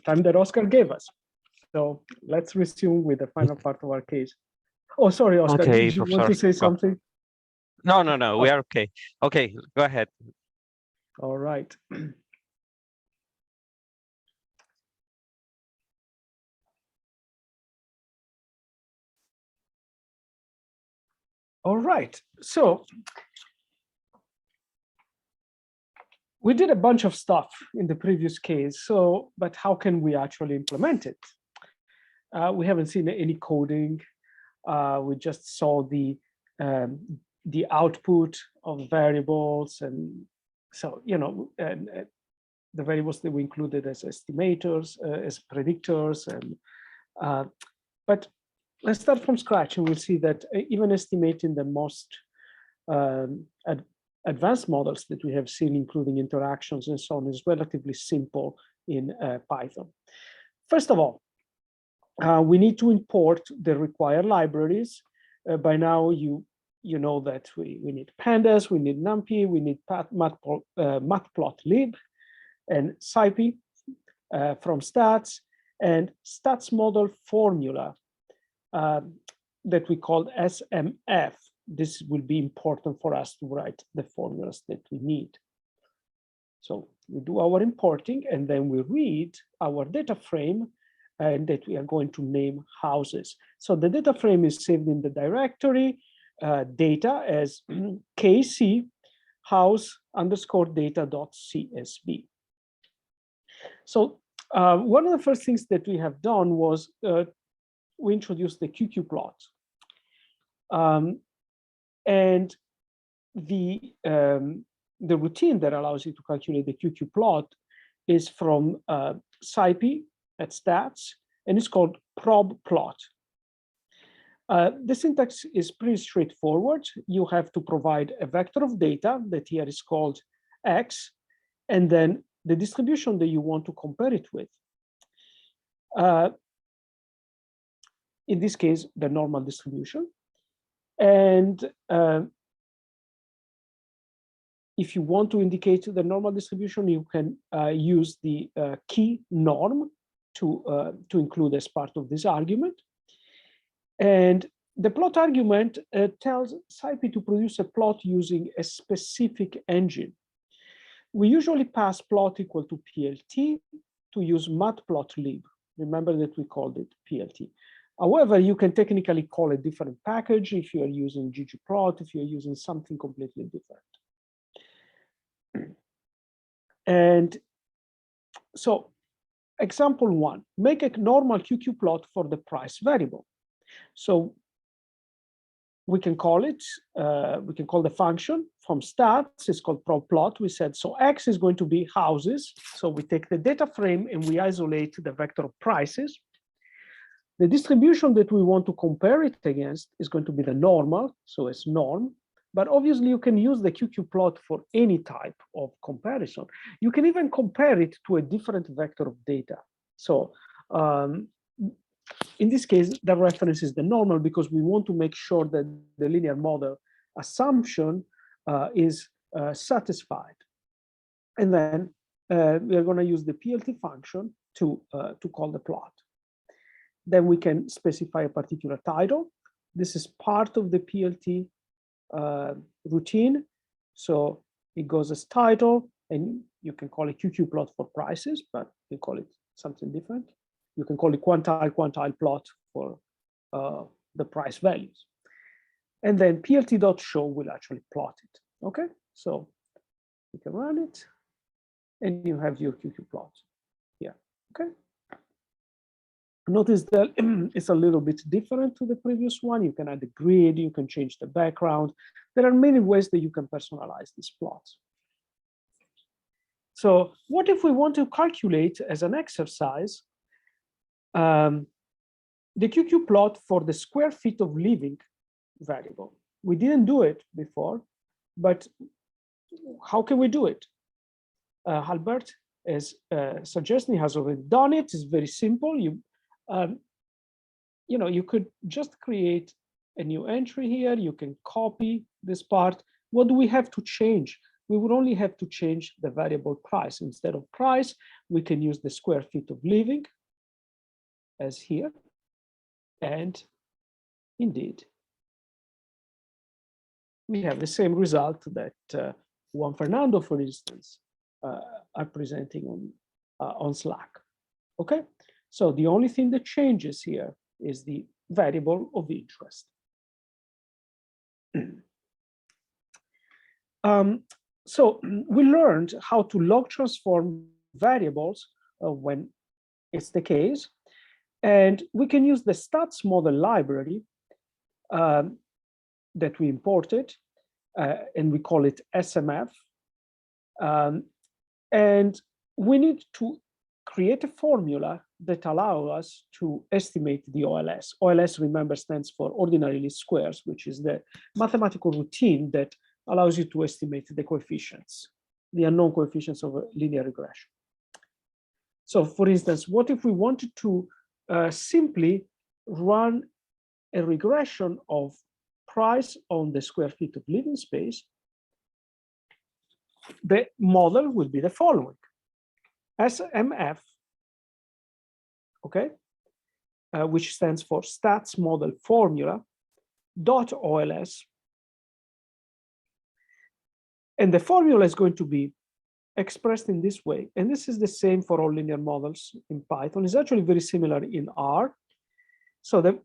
time that Oscar gave us. So let's resume with the final part of our case. Oh, sorry, Oscar, Okay, did you want to Professor, say go. something? No, we are okay. Okay, go ahead. All right. All right, so we did a bunch of stuff in the previous case, but how can we actually implement it? We haven't seen any coding. We just saw the output of variables, and so and the variables that we included as estimators, as predictors, and but let's start from scratch, and we'll see that even estimating the most advanced models that we have seen, including interactions and so on, is relatively simple in Python. First of all, we need to import the required libraries. By now, you know that we need pandas, we need NumPy, we need matplotlib, and SciPy from stats, and stats model formula that we call SMF. This will be important for us to write the formulas that we need. So we do our importing, and then we read our data frame, and that we are going to name houses. So the data frame is saved in the directory data as kc house _ data.csv. So one of the first things that we have done was we introduced the QQ-plot. And the routine that allows you to calculate the QQ-plot is from SciPy at stats, and it's called probplot. The syntax is pretty straightforward. You have to provide a vector of data that here is called x, and then the distribution that you want to compare it with. In this case, the normal distribution. And if you want to indicate the normal distribution, you can use the key norm to include as part of this argument. And the plot argument tells SciPy to produce a plot using a specific engine. We usually pass plot equal to PLT to use matplotlib. Remember that we called it PLT. However, you can technically call a different package if you are using ggplot, if you're using something completely different. And so example one, make a normal QQ-plot for the price variable. So we can call it, we can call the function from stats, it's called probplot. We said, so X is going to be houses. So we take the data frame and we isolate the vector of prices. The distribution that we want to compare it against is going to be the normal, so it's norm. But obviously, you can use the QQ-plot for any type of comparison. You can even compare it to a different vector of data. So in this case, the reference is the normal because we want to make sure that the linear model assumption is satisfied. And then we are going to use the PLT function to call the plot. Then we can specify a particular title. This is part of the PLT routine. So it goes as title, and you can call it QQ-plot for prices, but you call it something different. You can call it quantile plot for the price values. And then plt.show will actually plot it. Okay, so you can run it, and you have your QQ-plot here. Okay. Notice that it's a little bit different to the previous one. You can add a grid, you can change the background. There are many ways that you can personalize these plots. So what if we want to calculate as an exercise the QQ-plot for the square feet of living variable? We didn't do it before, but how can we do it? Albert is suggesting, has already done it. It's very simple. You could just create a new entry here. You can copy this part. What do we have to change? we would only have to change the variable price. Instead of price, we can use the square feet of living as here. And indeed, we have the same result that Juan Fernando, for instance, are presenting on Slack. Okay, so the only thing that changes here is the variable of interest. So we learned how to log transform variables when it's the case, and we can use the stats model library that we imported, and we call it SMF. And we need to create a formula that allows us to estimate the OLS. OLS, remember, stands for ordinary least squares, which is the mathematical routine that allows you to estimate the coefficients, the unknown coefficients of a linear regression. So for instance, what if we wanted to simply run a regression of price on the square feet of living space? The model would be the following: SMF, okay, which stands for stats model formula dot OLS. And the formula is going to be expressed in this way. And this is the same for all linear models in Python. It's actually very similar in R. So that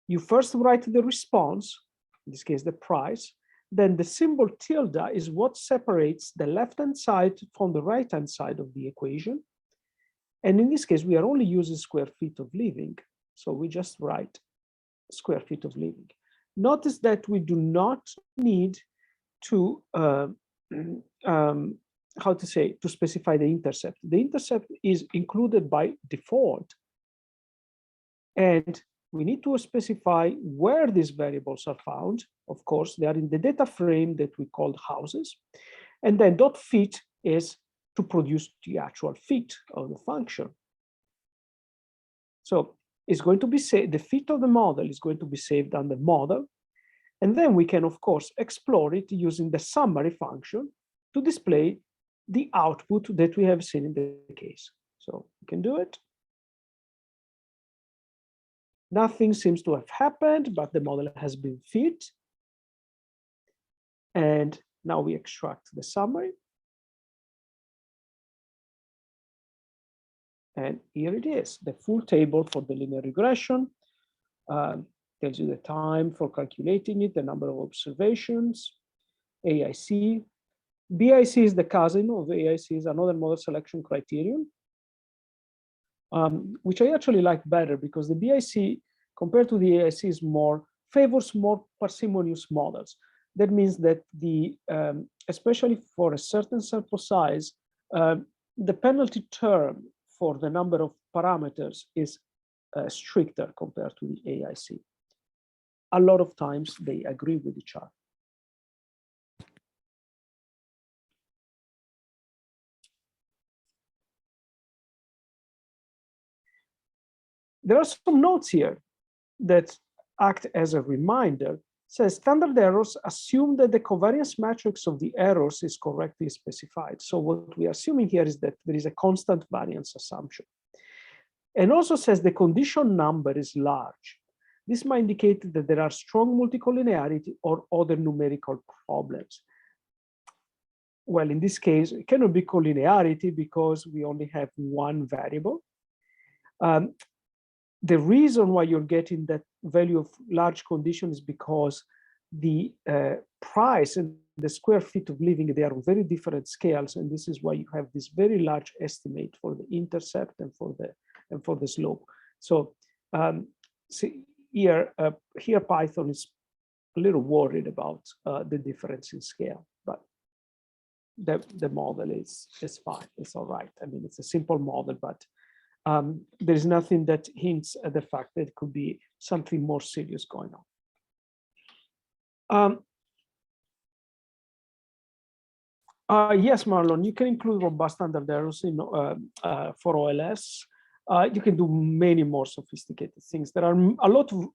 you first write the response, in this case, the price. Then the symbol tilde is what separates the left-hand side from the right-hand side of the equation. And in this case, we are only using square feet of living. So we just write square feet of living. Notice that we do not need to, how to say, to specify the intercept. The intercept is included by default. And we need to specify where these variables are found. Of course, they are in the data frame that we called houses. And then dot fit is to produce the actual fit of the function. So it's going to be saved, the fit of the model is going to be saved under model. And then we can, of course, explore it using the summary function to display the output that we have seen in the case. So we can do it. Nothing seems to have happened, but the model has been fit. And now we extract the summary. And here it is, the full table for the linear regression. Tells you the time for calculating it, the number of observations, AIC. BIC is the cousin of AIC, is another model selection criterion, which I actually like better because the BIC compared to the AIC is favors more parsimonious models. That means that the especially for a certain sample size, the penalty term for the number of parameters is stricter compared to the AIC. A lot of times they agree with each other. There are some notes here that act as a reminder. It says standard errors assume that the covariance matrix of the errors is correctly specified. So what we are assuming here is that there is a constant variance assumption. And also says the condition number is large. This might indicate that there are strong multicollinearity or other numerical problems. Well, in this case, it cannot be collinearity because we only have one variable. The reason why you're getting that value of large condition is because the price and the square feet of living, they are on very different scales. And this is why you have this very large estimate for the intercept and for the slope. So see, here Python is a little worried about the difference in scale, but the model is fine. It's all right. I mean, it's a simple model, but there's nothing that hints at the fact that it could be something more serious going on. Yes, Marlon, you can include robust standard errors in, for OLS. You can do many more sophisticated things. There are a lot of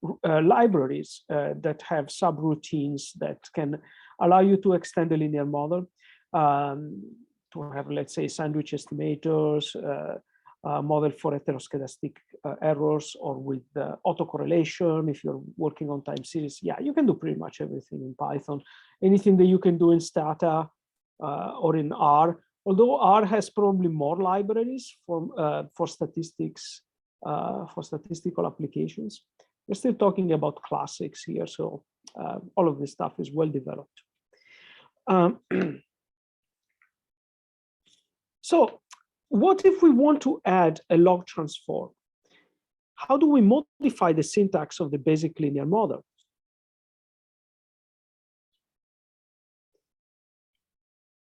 libraries that have subroutines that can allow you to extend the linear model. to have, let's say, sandwich estimators, model for heteroscedastic errors, or with autocorrelation. If you're working on time series, yeah, you can do pretty much everything in Python. Anything that you can do in Stata or in R, although R has probably more libraries for statistics, for statistical applications. We're still talking about classics here, so all of this stuff is well developed. So what if we want to add a log transform? How do we modify the syntax of the basic linear model?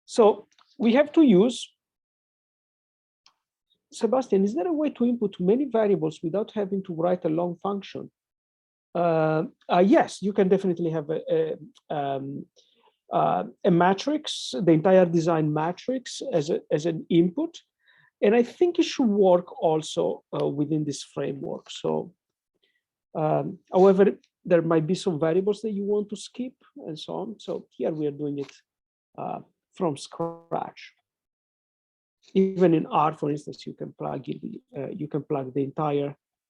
So we have to use, Sebastian, is there a way to input many variables without having to write a long function? Yes, you can definitely have a matrix, the entire design matrix as an input. And I think it should work also within this framework. So, however, there might be some variables that you want to skip and so on. So here we are doing it from scratch. Even in R, for instance, you can plug the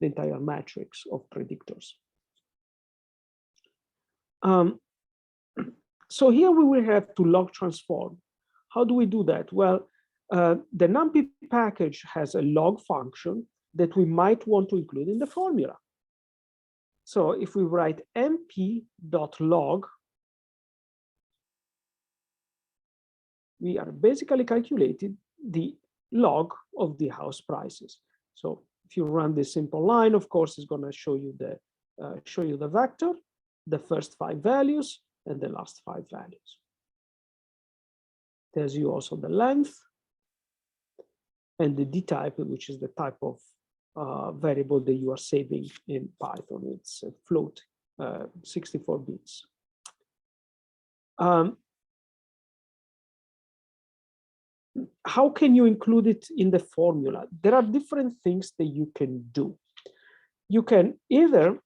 entire matrix of predictors. So here we will have to log transform. How do we do that? Well, the NumPy package has a log function that we might want to include in the formula. So if we write np.log, we are basically calculating the log of the house prices. So if you run this simple line, of course, it's going to show you the vector, the first 5 values, and the last 5 values. Tells you also the length and the dtype, which is the type of variable that you are saving in Python. It's a float, 64 bits. How can you include it in the formula? There are different things that you can do. You can either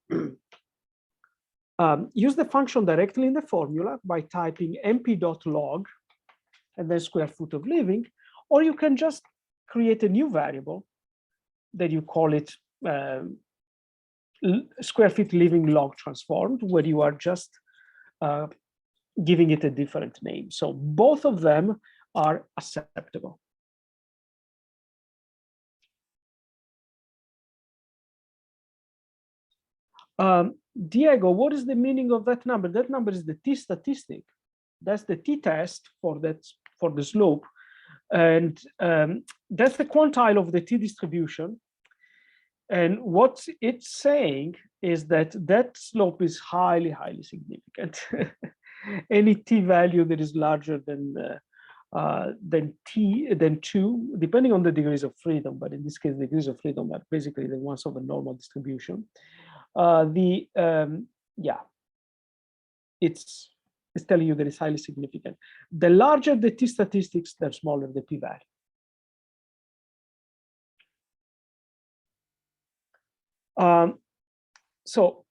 use the function directly in the formula by typing np.log and then square foot of living, or you can just create a new variable that you call it square feet living log transformed, where you are just giving it a different name. So both of them are acceptable. Diego, what is the meaning of that number? That number is the t-statistic. That's the t-test for the slope. And that's the quantile of the t-distribution. And what it's saying is that that slope is highly, highly significant. Any t-value that is larger than 2, depending on the degrees of freedom, but in this case, the degrees of freedom are basically the ones of a normal distribution. Yeah, it's telling you that it's highly significant. The larger the t-statistics, the smaller the p-value. So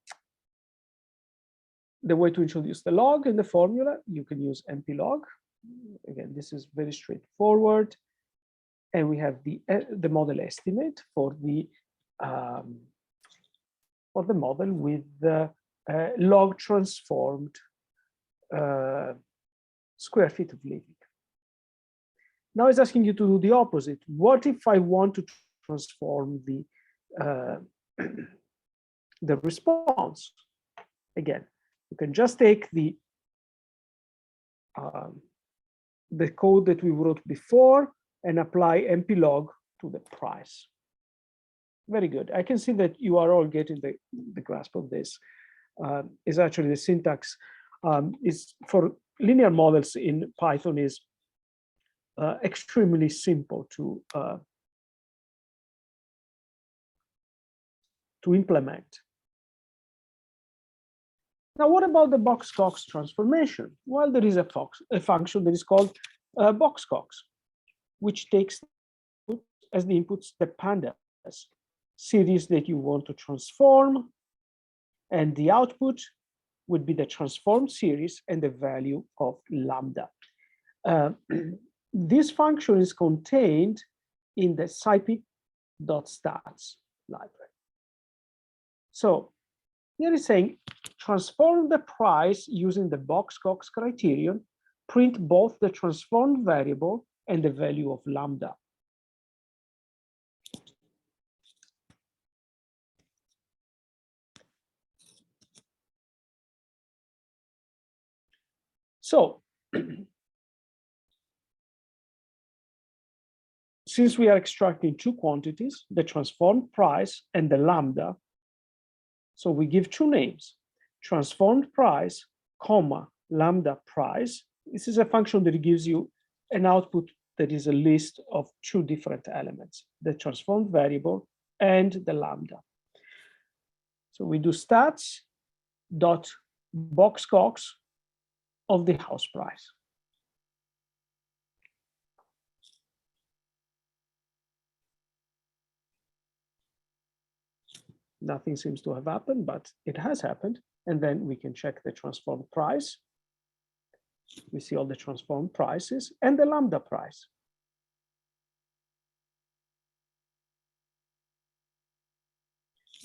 the way to introduce the log in the formula, you can use np-log. Again, this is very straightforward. And we have the model estimate for the model with the log transformed square feet of living. Now it's asking you to do the opposite. What if I want to transform the response? Again, you can just take the code that we wrote before and apply np-log to the price. Very good. I can see that you are all getting the grasp of this. Is actually the syntax is for linear models in Python is extremely simple to implement. Now, what about the Box-Cox transformation? Well, there is a function that is called Box-Cox, which takes as the inputs the pandas series that you want to transform, and the output would be the transformed series and the value of lambda. This function is contained in the scipy.stats library. So here is saying, transform the price using the Box-Cox criterion, print both the transformed variable and the value of lambda. So since we are extracting two quantities, the transformed price and the lambda, so we give two names, transformed price, comma, lambda price. This is a function that gives you an output that is a list of two different elements, the transformed variable and the lambda. So we do stats dot Box-Cox of the house price. Nothing seems to have happened, but it has happened. And then we can check the transformed price. We see all the transformed prices and the lambda price.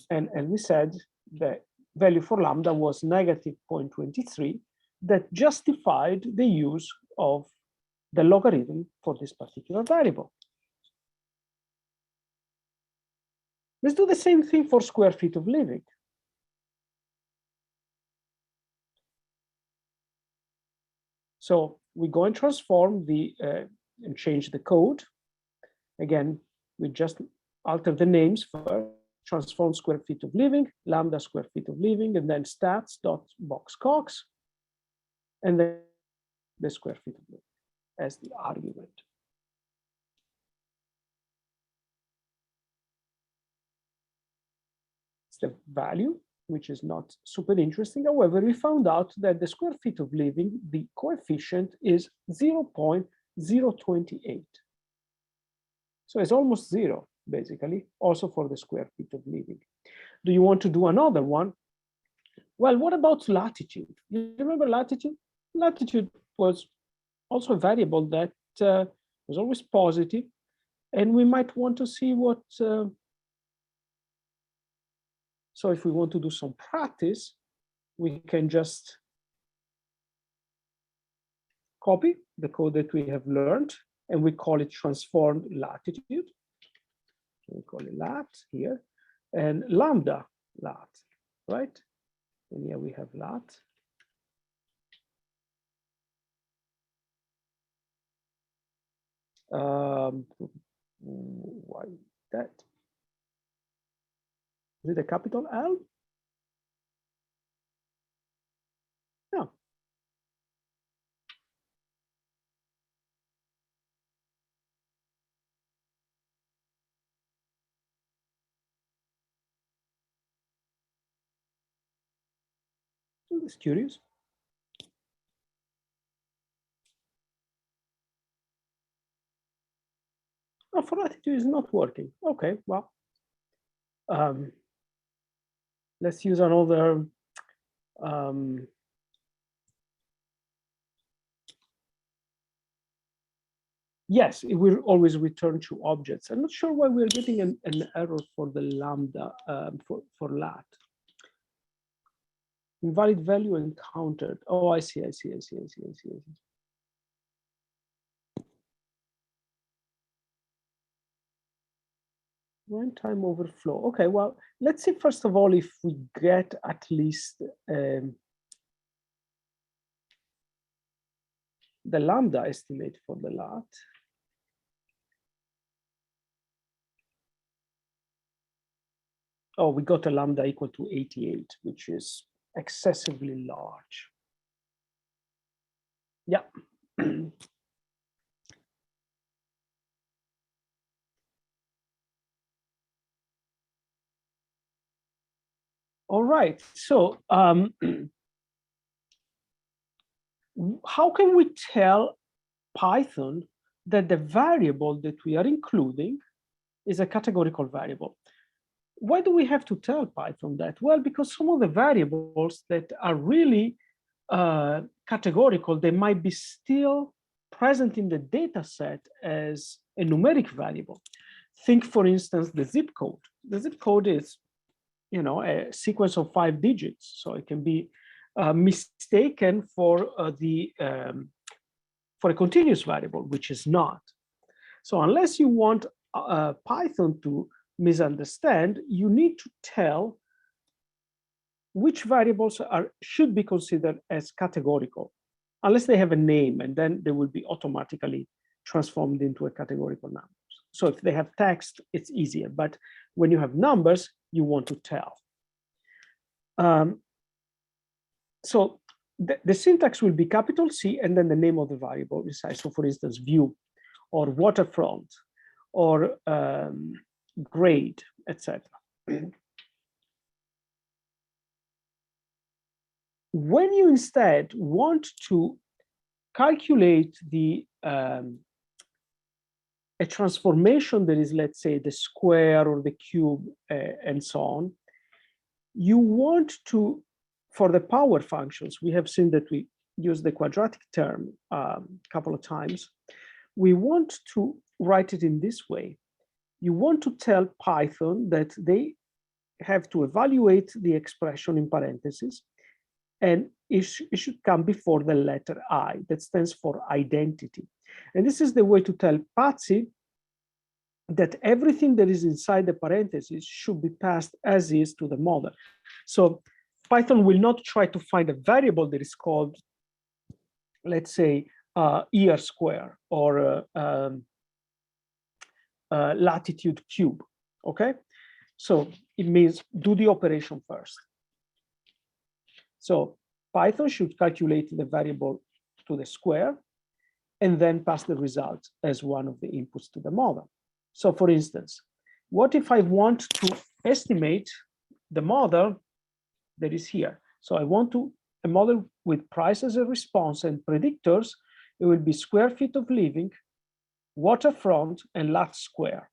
And we said the value for lambda was negative 0.23 that justified the use of the logarithm for this particular variable. Let's do the same thing for square feet of living. So we go and transform the, and change the code. Again, we just alter the names for transform square feet of living, lambda square feet of living, and then stats dot Box-Cox, and then the square feet of living as the argument. It's the value, which is not super interesting. However, we found out that the square feet of living, the coefficient is 0.028. So it's almost zero, basically, also for the square feet of living. Do you want to do another one? Well, what about latitude? You remember latitude? Latitude was also a variable that was always positive, and we might want to see what. So if we want to do some practice, we can just copy the code that we have learned, and we call it transformed latitude. We call it lat here, and lambda lat, right? And here we have lat. Why that? Is it a capital L? No. I'm just curious. Oh, for latitude is not working. Okay, well, let's use another. Yes, it will always return to objects. I'm not sure why we're getting an error for the lambda for lat. Invalid value encountered. Oh, I see. Runtime overflow. Okay, well, let's see first of all if we get at least the lambda estimate for the lat. Oh, we got a lambda equal to 88, which is excessively large. Yeah. All right, so how can we tell Python that the variable that we are including is a categorical variable? Why do we have to tell Python that? Well, because some of the variables that are really categorical, they might be still present in the data set as a numeric variable. Think, for instance, the zip code. The zip code is, a sequence of 5 digits, so it can be mistaken for for a continuous variable, which is not. So unless you want Python to misunderstand, you need to tell which variables should be considered as categorical, unless they have a name, and then they will be automatically transformed into a categorical number. So if they have text, it's easier. But when you have numbers, you want to tell. So the syntax will be capital C and then the name of the variable inside. So for instance, view or waterfront or grade, etc. When you instead want to calculate a transformation that is, let's say, the square or the cube and so on, you want to, for the power functions, we have seen that we use the quadratic term a couple of times. We want to write it in this way. You want to tell Python that they have to evaluate the expression in parentheses, and it should come before the letter I, that stands for identity. And this is the way to tell Patsy that everything that is inside the parentheses should be passed as is to the model. So Python will not try to find a variable that is called, let's say, ER square or latitude cube, okay? So it means do the operation first. So Python should calculate the variable to the square and then pass the result as one of the inputs to the model. So for instance, what if I want to estimate the model that is here? So I want a model with price as a response and predictors. It will be square feet of living, waterfront, and lat square.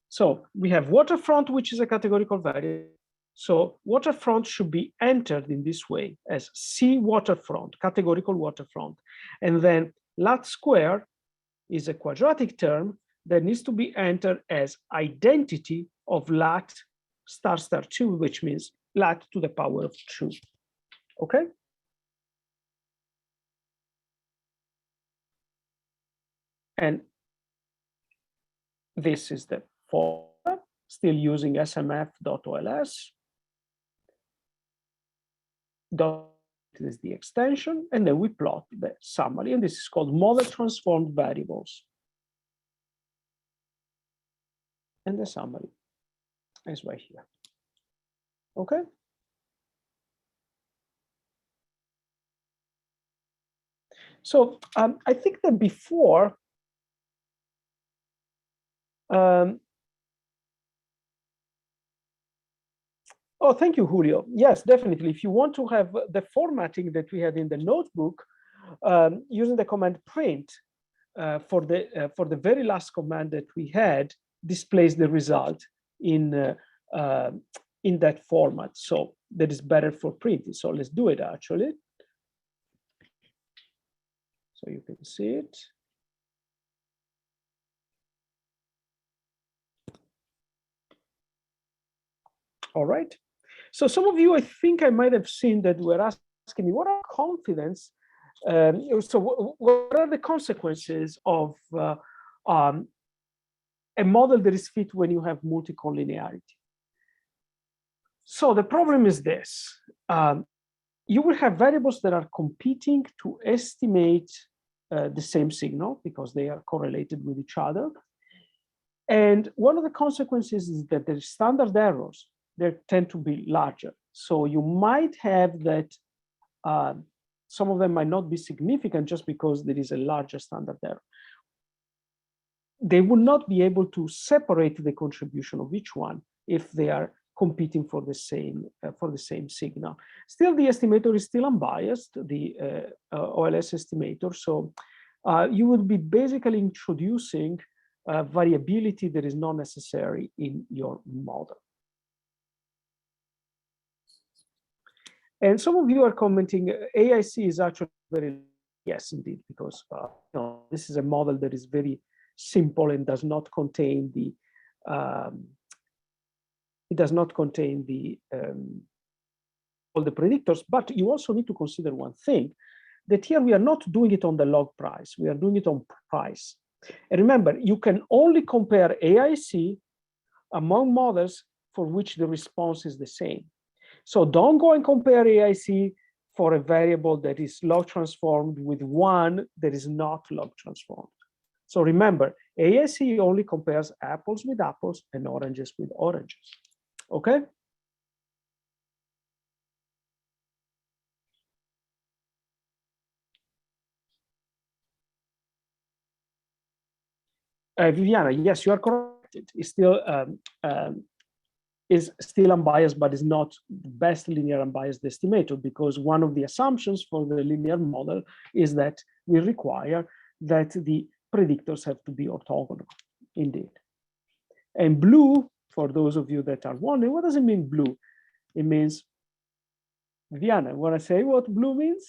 So we have waterfront, which is a categorical variable. So waterfront should be entered in this way as C waterfront, categorical waterfront. And then lat square is a quadratic term that needs to be entered as identity of lat star star 2, which means lat to the power of 2. Okay? And this is the formula, still using smf.ols. Is the extension, and then we plot the summary, and this is called model transformed variables. And the summary is right here. Okay. So I think that before oh, thank you, Julio. Yes, definitely. If you want to have the formatting that we had in the notebook, using the command print for the very last command that we had, displays the result in that format. So that is better for printing. So let's do it actually. So you can see it. All right. So some of you, I think I might have seen that were asking me, what are confidence? So what are the consequences of a model that is fit when you have multi-collinearity? So the problem is this. You will have variables that are competing to estimate the same signal because they are correlated with each other. And one of the consequences is that the standard errors, they tend to be larger. So you might have that some of them might not be significant just because there is a larger standard error. They will not be able to separate the contribution of each one if they are competing for the same signal. Still, the estimator is still unbiased, the OLS estimator. So you would be basically introducing variability that is not necessary in your model. And some of you are commenting, AIC is actually very Yes, indeed, because this is a model that is very simple and does not contain the all the predictors. But you also need to consider one thing, that here we are not doing it on the log price, we are doing it on price. And remember, you can only compare AIC among models for which the response is the same. So don't go and compare AIC for a variable that is log transformed with one that is not log transformed. So remember, AIC only compares apples with apples and oranges with oranges. Okay? Viviana, yes, you are correct. It's still is still unbiased, but is not the best linear unbiased estimator, because one of the assumptions for the linear model is that we require that the predictors have to be orthogonal, indeed. And blue, for those of you that are wondering, what does it mean blue? It means, Viviana, want to say what blue means?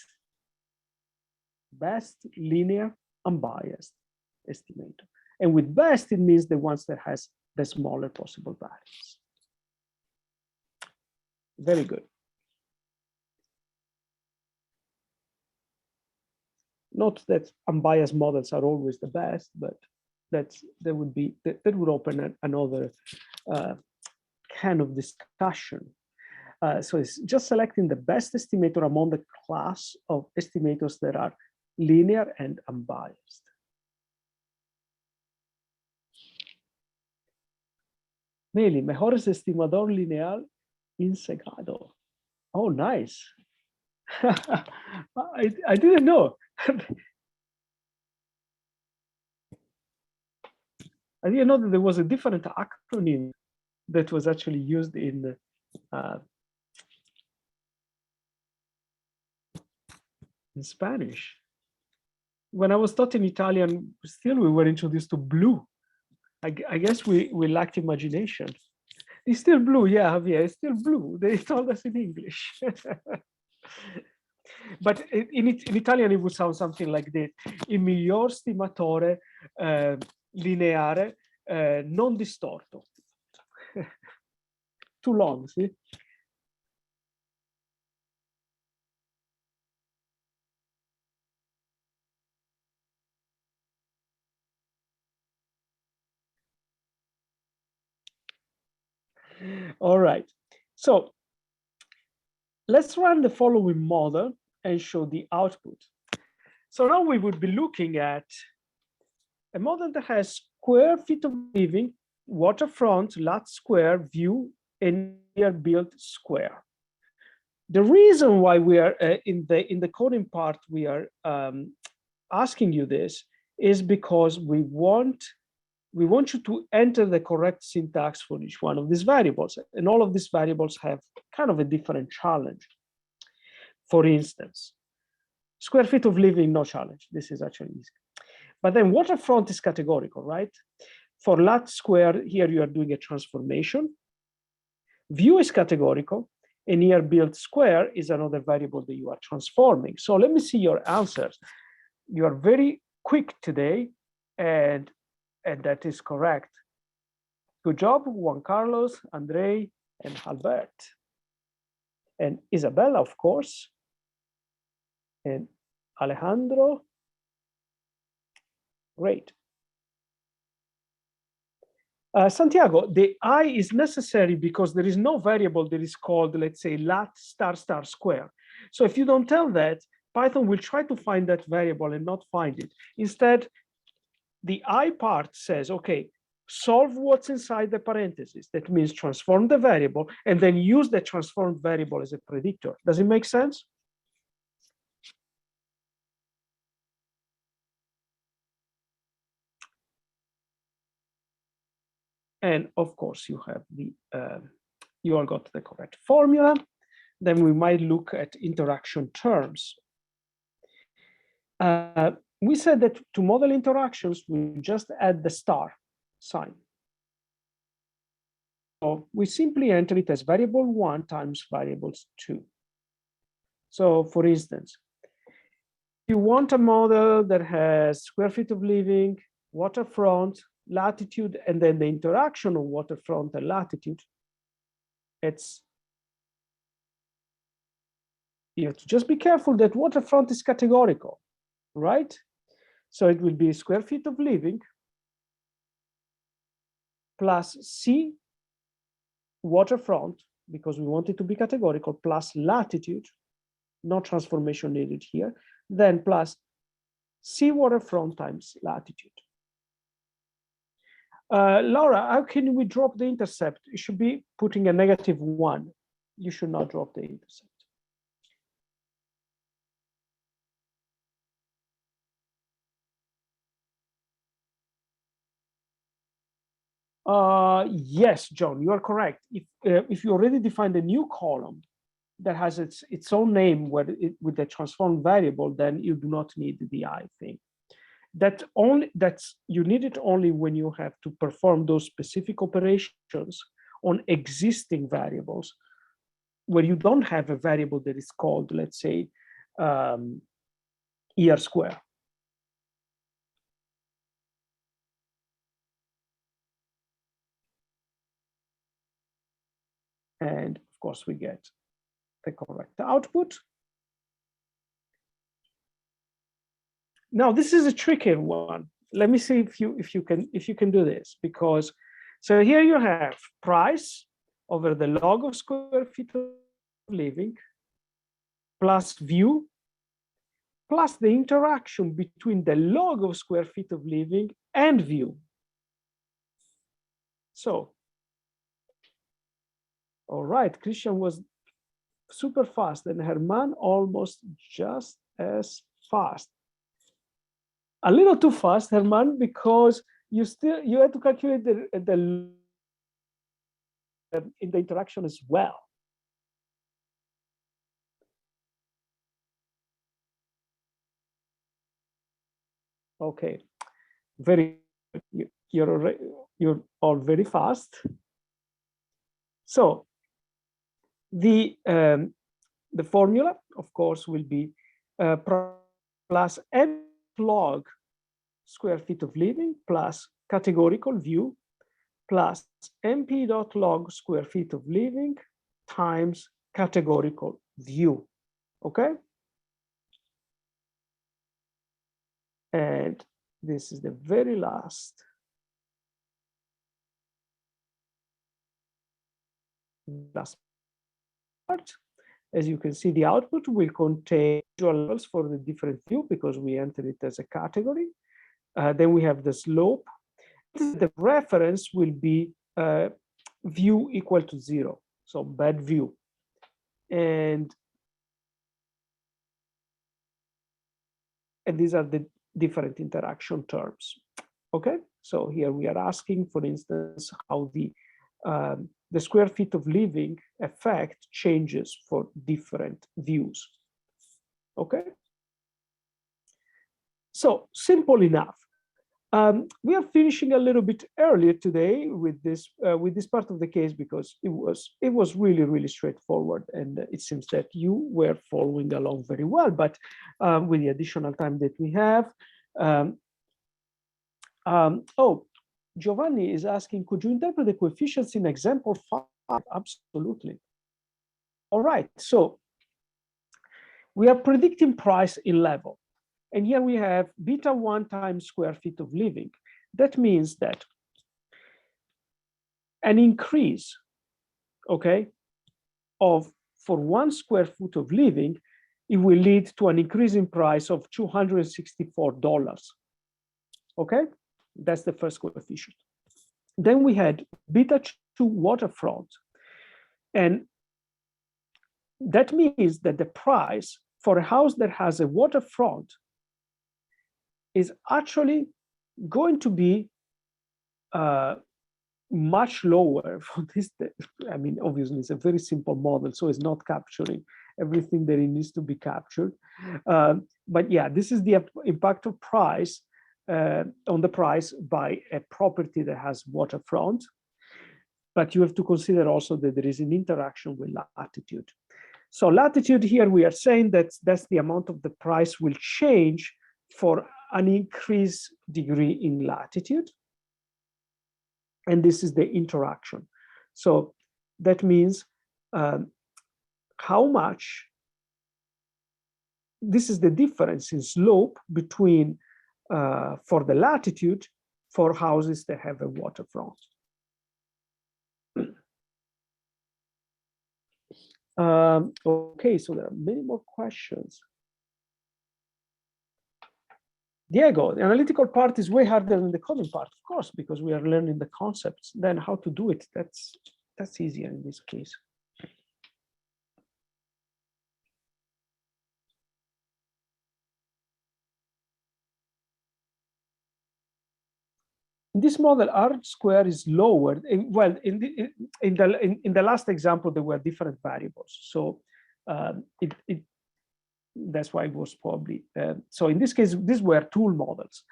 Best linear unbiased estimator. And with best, it means the ones that has the smaller possible values. Very good. Not that unbiased models are always the best, but that would open another kind of discussion. So it's just selecting the best estimator among the class of estimators that are linear and unbiased. Meli, mejores estimador lineal insegado. Oh, nice. I didn't know. I didn't know that there was a different acronym that was actually used in Spanish. When I was taught in Italian, still we were introduced to blue. I guess we lacked imagination. It's still blue, yeah, Javier, it's still blue. They told us in English. But in Italian, it would sound something like this. Il miglior stimatore lineare non distorto. Too long, see? All right, so let's run the following model and show the output. So now we would be looking at a model that has square feet of living, waterfront, lot square, view, and near-built square. The reason why we are in the coding part we are asking you this is because we want you to enter the correct syntax for each one of these variables, and all of these variables have kind of a different challenge. For instance, square feet of living, no challenge. This is actually easy. But then waterfront is categorical, right? For lot square, here you are doing a transformation. View is categorical, and near-built square is another variable that you are transforming. So let me see your answers. You are very quick today, and that is correct. Good job, Juan Carlos, Andre, and Albert. And Isabella, of course. And Alejandro. Great. Santiago, the I is necessary because there is no variable that is called, let's say, lat star star square. So if you don't tell that, Python will try to find that variable and not find it. Instead, the I part says, okay, solve what's inside the parentheses. That means transform the variable and then use the transformed variable as a predictor. Does it make sense? And of course, you have the you all got the correct formula. Then we might look at interaction terms. We said that to model interactions, we just add the star sign. So we simply enter it as variable 1 times variables 2. So for instance, you want a model that has square feet of living, waterfront, latitude, and then the interaction of waterfront and latitude, you have to just be careful that waterfront is categorical, right? So it will be square feet of living plus C waterfront, because we want it to be categorical, plus latitude, no transformation needed here, then plus C waterfront times latitude. Laura, how can we drop the intercept? You should be putting a -1. You should not drop the intercept. Yes, John, you are correct. If you already defined a new column that has its own name with the transformed variable, then you do not need the I thing. You need it only when you have to perform those specific operations on existing variables, where you don't have a variable that is called, let's say, ER square. And of course, we get the correct output. Now, this is a tricky one. Let me see if you can do this, because so here you have price over the log of square feet of living plus view plus the interaction between the log of square feet of living and view. So, all right, Christian was super fast and Herman almost just as fast. A little too fast, Herman, because you had to calculate the in the interaction as well. Okay, very good. You're all very fast. So the formula, of course, will be plus m log square feet of living plus categorical view plus mp.log square feet of living times categorical view. Okay. And this is the very last part. As you can see, the output will contain levels for the different view because we enter it as a category. Then we have the slope. The reference will be view equal to 0, so bad view. And these are the different interaction terms. Okay, so here we are asking, for instance, how the square feet of living effect changes for different views. Okay, so simple enough. We are finishing a little bit earlier today with this part of the case because it was really straightforward, and it seems that you were following along very well. But with the additional time that we have, oh, Giovanni is asking, could you interpret the coefficients in example 5? Absolutely. All right, so we are predicting price in level. And here we have beta 1 times square feet of living. That means that an increase, okay, for 1 square foot of living, it will lead to an increase in price of $264. Okay, that's the first coefficient. Then we had beta 2 waterfront. And that means that the price for a house that has a waterfront is actually going to be much lower for this. I mean, obviously, it's a very simple model, so it's not capturing everything that it needs to be captured. But yeah, this is the impact of price on the price by a property that has waterfront. But you have to consider also that there is an interaction with latitude. So latitude here, we are saying that that's the amount of the price will change for an increased degree in latitude. And this is the interaction. So that means how much, this is the difference in slope between, for the latitude, for houses that have a waterfront. Okay, so there are many more questions. Diego, the analytical part is way harder than the coding part, of course, because we are learning the concepts. Then how to do it, that's easier in this case. In this model, R square is lower. Well, in the last example, there were different variables. So that's why it was probably, so in this case, these were tool models.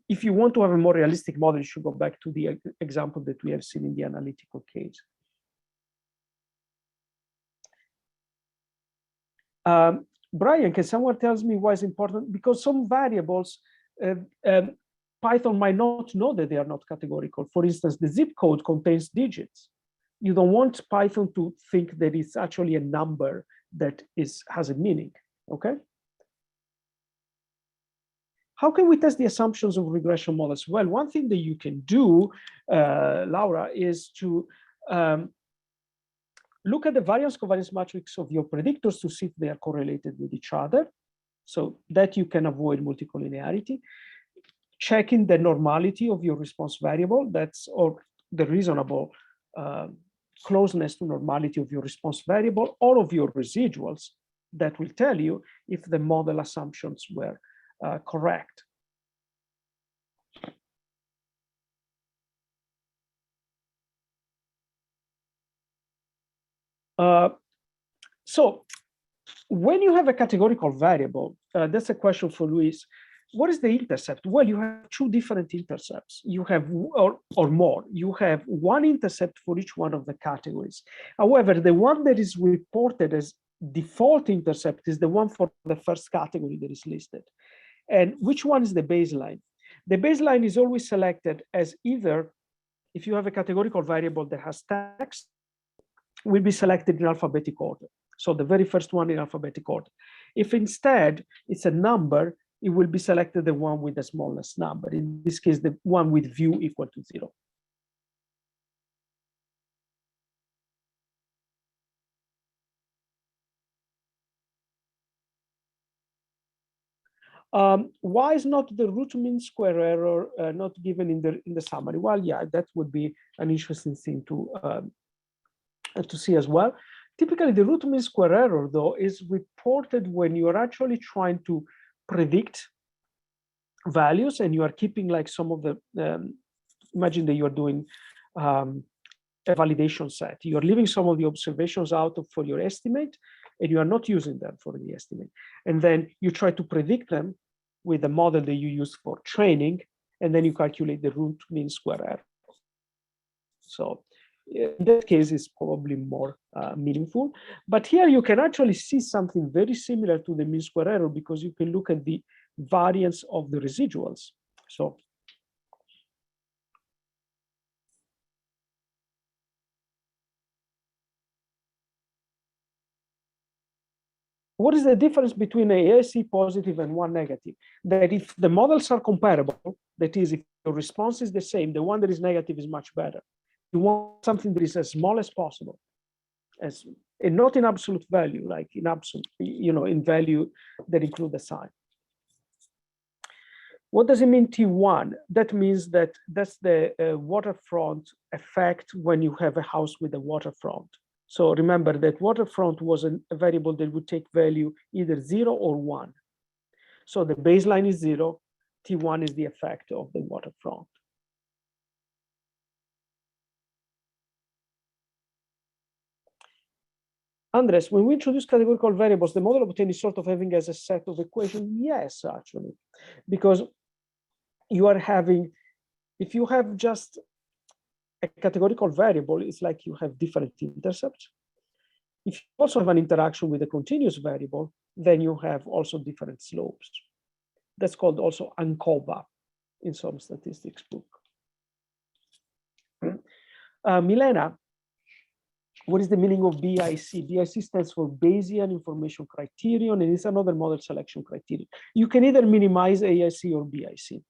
If you want to have a more realistic model, you should go back to the example that we have seen in the analytical case. Brian, can someone tell me why it's important? Because some variables, Python might not know that they are not categorical. For instance, the zip code contains digits. You don't want Python to think that it's actually a number that has a meaning, okay? How can we test the assumptions of regression models? Well, one thing that you can do, Laura, is to look at the variance covariance matrix of your predictors to see if they are correlated with each other, so that you can avoid multicollinearity. Checking the normality of your response variable, or the reasonable closeness to normality of your response variable, or of your residuals, that will tell you if the model assumptions were correct. So when you have a categorical variable, that's a question for Luis. What is the intercept? Well, you have two different intercepts. You have, or more, you have one intercept for each one of the categories. However, the one that is reported as default intercept is the one for the first category that is listed. And which one is the baseline? The baseline is always selected as either, if you have a categorical variable that has text, will be selected in alphabetic order. So the very first one in alphabetic order. If instead it's a number, it will be selected the one with the smallest number. In this case, the one with view equal to 0. Why is not the root mean square error not given in the summary? Well, yeah, that would be an interesting thing to see as well. Typically, the root mean square error, though, is reported when you are actually trying to predict values and you are keeping like some of the, imagine that you are doing a validation set. You are leaving some of the observations out for your estimate, and you are not using them for the estimate. And then you try to predict them with the model that you use for training, and then you calculate the root mean square error. So in that case, it's probably more meaningful. But here you can actually see something very similar to the mean square error, because you can look at the variance of the residuals. So what is the difference between a ASC positive and one negative? That if the models are comparable, that is, if your response is the same, the one that is negative is much better. You want something that is as small as possible, and not in absolute value, like in absolute, in value that include the sign. What does it mean T1? That means that that's the waterfront effect when you have a house with a waterfront. So remember that waterfront was a variable that would take value either 0 or 1. So the baseline is 0. T1 is the effect of the waterfront. Andres, when we introduce categorical variables, the model obtained is sort of having as a set of equations. Yes, actually, because you are having, if you have just a categorical variable, it's like you have different intercepts. If you also have an interaction with a continuous variable, then you have also different slopes. That's called also ANCOVA in some statistics book. Milena, what is the meaning of BIC? BIC stands for Bayesian Information Criterion, and it's another model selection criterion. You can either minimize AIC or BIC.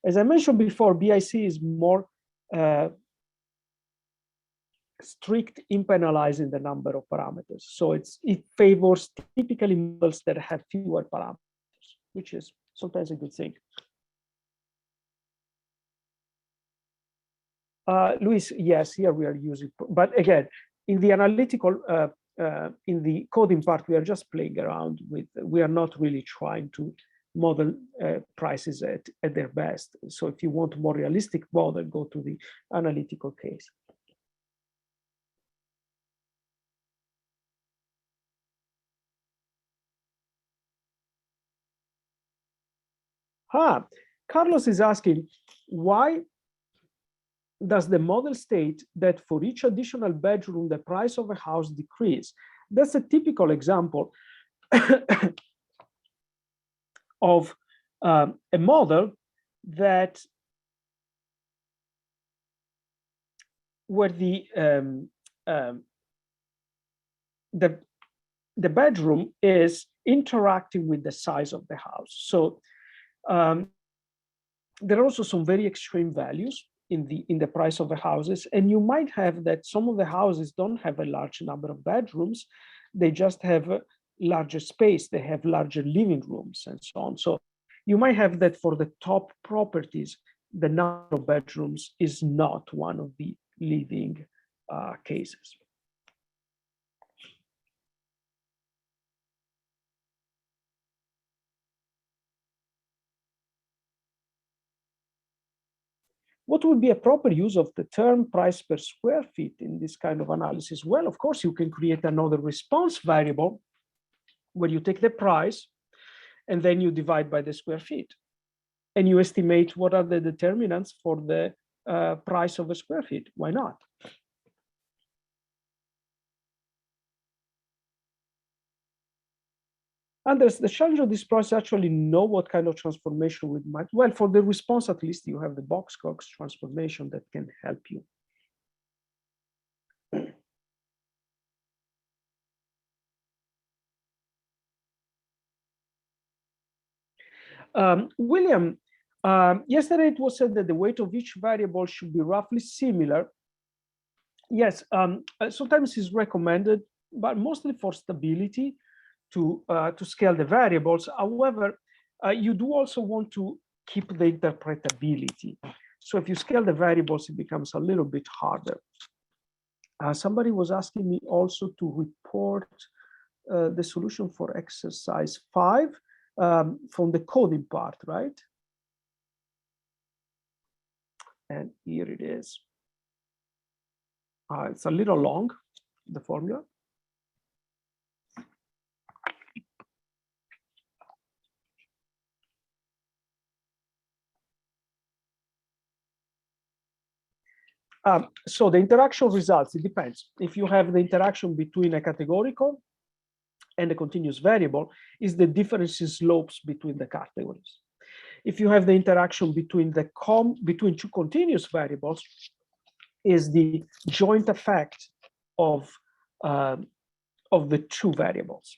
As I mentioned before, BIC is more strict in penalizing the number of parameters. So it favors typically models that have fewer parameters, which is sometimes a good thing. Luis, yes, here we are using, but again, in the analytical, in the coding part, we are just playing around with, we are not really trying to model prices at their best. So if you want a more realistic model, go to the analytical case. Carlos is asking, why does the model state that for each additional bedroom, the price of a house decrease? That's a typical example of a model that where the bedroom is interacting with the size of the house. So there are also some very extreme values in the price of the houses, and you might have that some of the houses don't have a large number of bedrooms, they just have a larger space, they have larger living rooms and so on. So you might have that for the top properties, the number of bedrooms is not one of the leading cases. What would be a proper use of the term price per square feet in this kind of analysis? Well, of course, you can create another response variable where you take the price and then you divide by the square feet. And you estimate what are the determinants for the price of a square feet. Why not? And there's the challenge of this process, actually know what kind of transformation we might, well, for the response, at least you have the Box-Cox transformation that can help you. William, yesterday it was said that the weight of each variable should be roughly similar. Yes, sometimes it's recommended, but mostly for stability, to scale the variables. However, you do also want to keep the interpretability. So if you scale the variables, it becomes a little bit harder. Somebody was asking me also to report the solution for exercise 5 from the coding part, right? And here it is. It's a little long, the formula. So the interaction results, it depends. If you have the interaction between a categorical and a continuous variable, is the difference in slopes between the categories. If you have the interaction between between two continuous variables, is the joint effect of the two variables.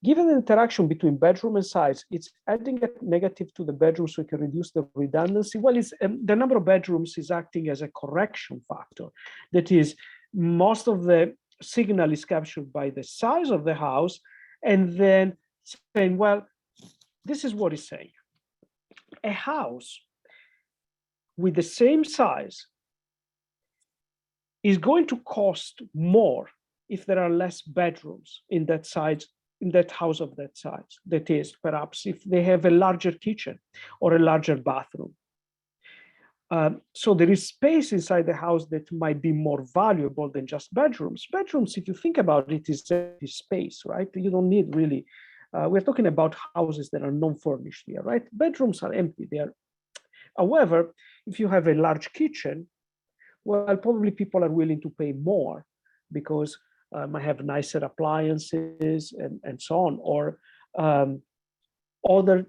Given the interaction between bedroom and size, it's adding a negative to the bedroom so you can reduce the redundancy. Well, it's, the number of bedrooms is acting as a correction factor. That is, most of the signal is captured by the size of the house, and then saying, well, this is what it's saying. A house with the same size is going to cost more if there are less bedrooms in that size, in that house of that size. That is, perhaps if they have a larger kitchen or a larger bathroom. So there is space inside the house that might be more valuable than just bedrooms. Bedrooms, if you think about it, is space, right? You don't need really, we're talking about houses that are non-furnished here, right? Bedrooms are empty. They are, however, if you have a large kitchen, well, probably people are willing to pay more because might have nicer appliances and so on, or other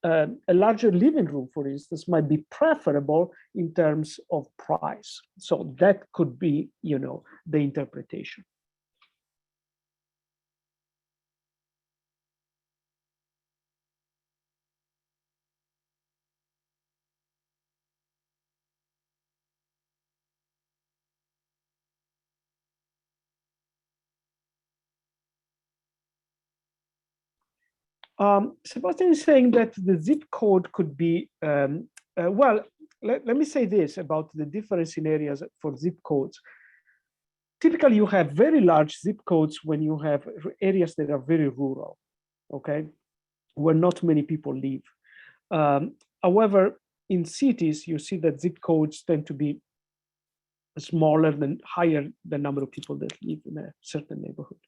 a larger living room, for instance, might be preferable in terms of price. So that could be, the interpretation. Sebastian is saying that the zip code could be, well, let me say this about the difference in areas for zip codes. Typically, you have very large zip codes when you have areas that are very rural, okay, where not many people live. However, in cities, you see that zip codes tend to be smaller than higher the number of people that live in a certain neighborhood.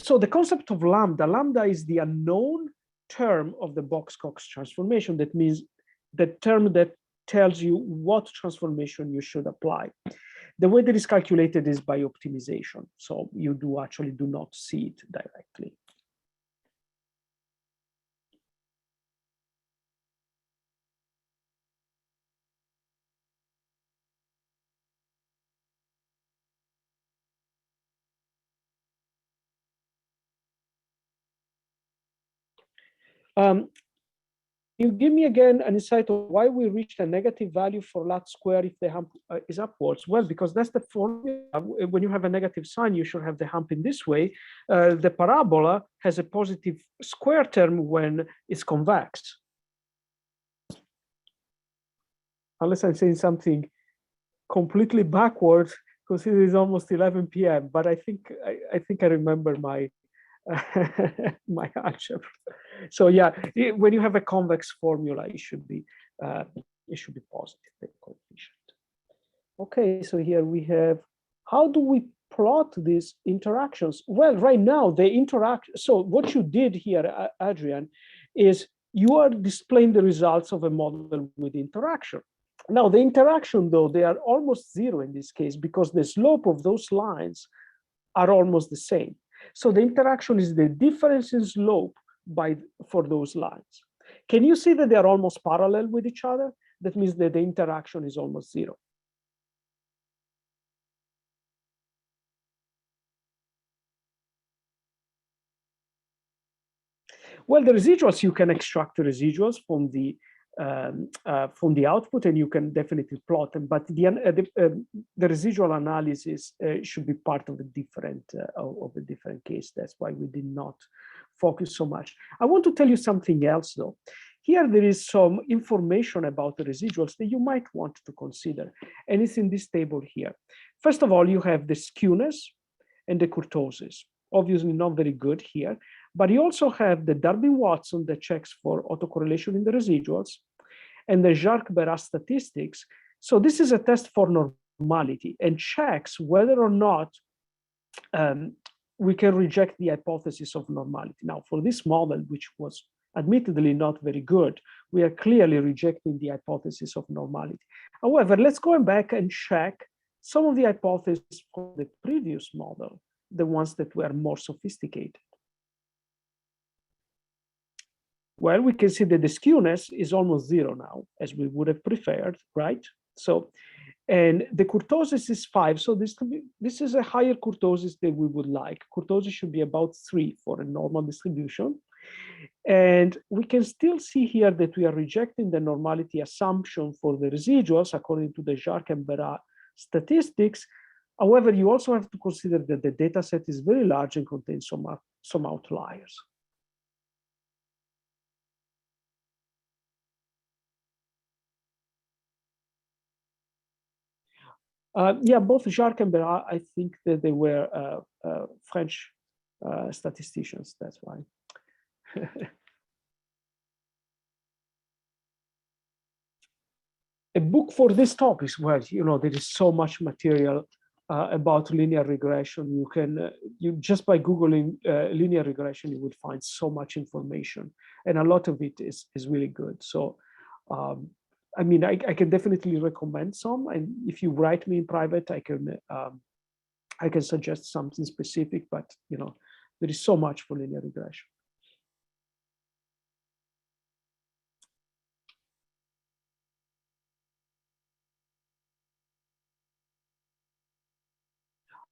So the concept of lambda is the unknown term of the Box-Cox transformation. That means the term that tells you what transformation you should apply. The way that is calculated is by optimization. So you actually do not see it directly. You give me again an insight of why we reached a negative value for lat square if the hump is upwards. Well, because that's the formula. When you have a negative sign, you should have the hump in this way. The parabola has a positive square term when it's convex. Unless I'm saying something completely backwards, because it is almost 11 p.m. But I think I remember my my algebra. So yeah, when you have a convex formula, it should be positive, the coefficient. Okay, so here we have, how do we plot these interactions? Well, right now they interact. So what you did here, Adrian, is you are displaying the results of a model with interaction. Now the interaction, though, they are almost zero in this case because the slope of those lines are almost the same. So the interaction is the difference in slope for those lines. Can you see that they are almost parallel with each other? That means that the interaction is almost zero. Well, the residuals, you can extract the residuals from the output, and you can definitely plot them. But the residual analysis should be part of a different case. That's why we did not focus so much. I want to tell you something else, though. Here there is some information about the residuals that you might want to consider, and it's in this table here. First of all, you have the skewness and the kurtosis. Obviously not very good here, but you also have the Durbin-Watson that checks for autocorrelation in the residuals, and the Jarque-Berat statistics. So this is a test for normality and checks whether or not we can reject the hypothesis of normality. Now, for this model, which was admittedly not very good, we are clearly rejecting the hypothesis of normality. However, let's go back and check some of the hypotheses for the previous model, the ones that were more sophisticated. Well, we can see that the skewness is almost zero now, as we would have preferred, right? So, and the kurtosis is 5. So this is a higher kurtosis than we would like. Kurtosis should be about 3 for a normal distribution. And we can still see here that we are rejecting the normality assumption for the residuals according to the Jarque and Berat statistics. However, you also have to consider that the data set is very large and contains some outliers. Yeah, both Jarque and Berat, I think that they were French statisticians, that's why. a book for this topic. Well, you know, there is so much material about linear regression. You can, you just by Googling linear regression, you will find so much information, and a lot of it is really good. So, I mean, I can definitely recommend some, and if you write me in private, I can suggest something specific. But you know, there is so much for linear regression.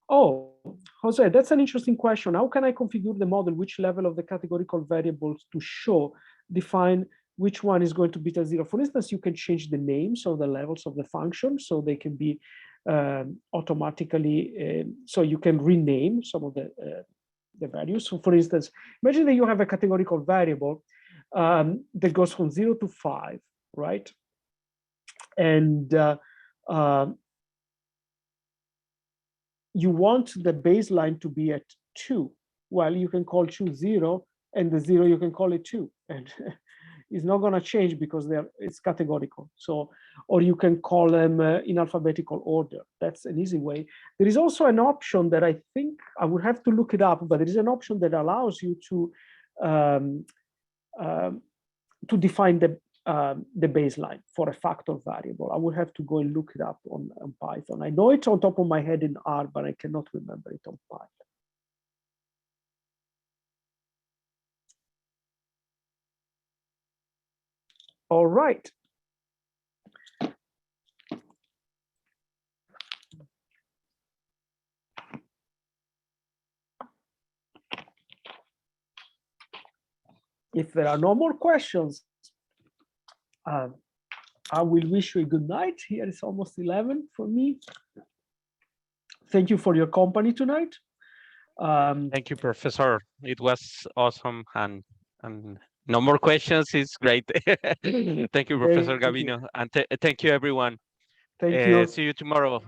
Oh, Jose, that's an interesting question. How can I configure the model, which level of the categorical variables to show, define which one is going to be at 0? For instance, you can change the names of the levels of the function, so they can be automatically, so you can rename some of the values. So for instance, imagine that you have a categorical variable that goes from 0 to 5, right? And you want the baseline to be at 2. Well, you can call 2 0, and the 0 you can call it 2, and it's not going to change because it's categorical. So, or you can call them in alphabetical order. That's an easy way. There is also an option that I think I would have to look it up, but there is an option that allows you to define the baseline for a factor variable. I would have to go and look it up on Python. I know it's on top of my head in R, but I cannot remember it on Python. All right. If there are no more questions, I will wish you a good night. Here it's almost 11 for me. Thank you for your company tonight. Thank you, Professor. It was awesome, and no more questions is great. Thank you, Professor Gavino, and thank you, everyone. Thank you. See you tomorrow.